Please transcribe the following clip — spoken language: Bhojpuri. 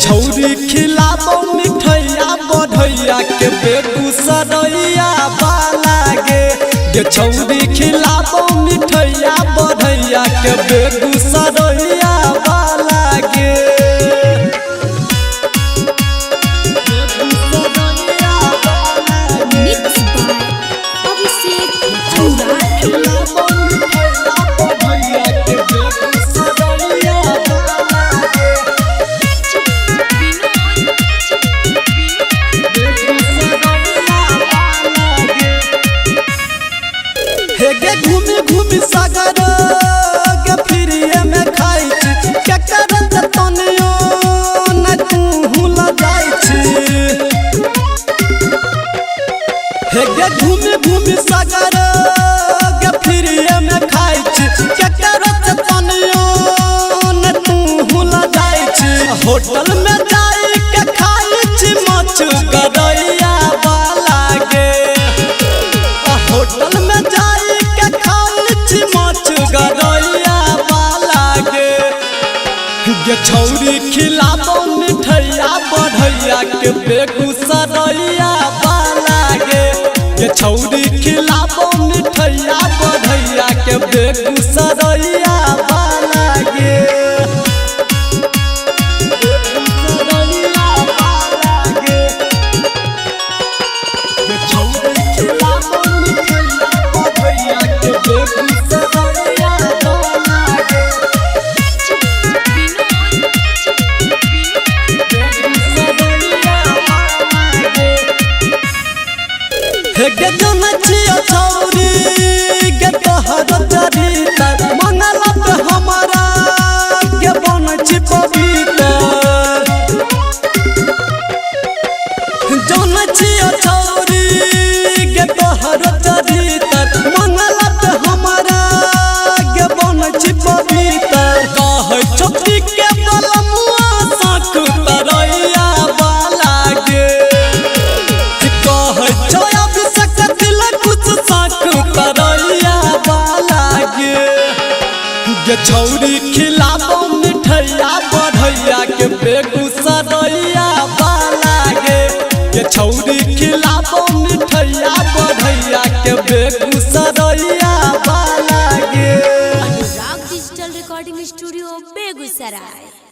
छौरी खिलाबो मिठैया बढ़ैया के बेगूसरैया वाला गे छौरी खिलाबो मिठैया बढ़ैया के बेगूसरैया वाला गे घूमी घूमी सागर के फिरिए में खाई के करत तनियो न तू हुला जाई हे गे घूमी घूमी सागर के फिरिए में खाई के करत तनियो न तू हुला जाई होटल में जाई के खाई मछ गरैया वाला गे होटल में जाई छौरी खिलाबो मिठैया बढ़ैया के बेगूसरैया वाला गे छौरी खिलाबो मिठैया बढ़ैया के बेगूसरैया वाला गे छौरी खिलाबो मिठैया बढ़ैया के बेगूसरैया वाला गे गे जन छिया छौरी गे तोहर चरितर मंगल पे हमारा गे बन छी पवित्र जन छिया छौरी गे तोहर चरितर मंगल पे हमारा गे बन छी पवित्र कहे छोटी के बलमुआ साख तरैया वाला गे कहे छोया छौरी खिलाबो मिठैया बढ़ैया के बेगूसरैया वाला गे छौरी खिलाबो मिठैया बढ़ैया के बेगूसरैया वाला गे। Anurag digital recording studio Begusarai.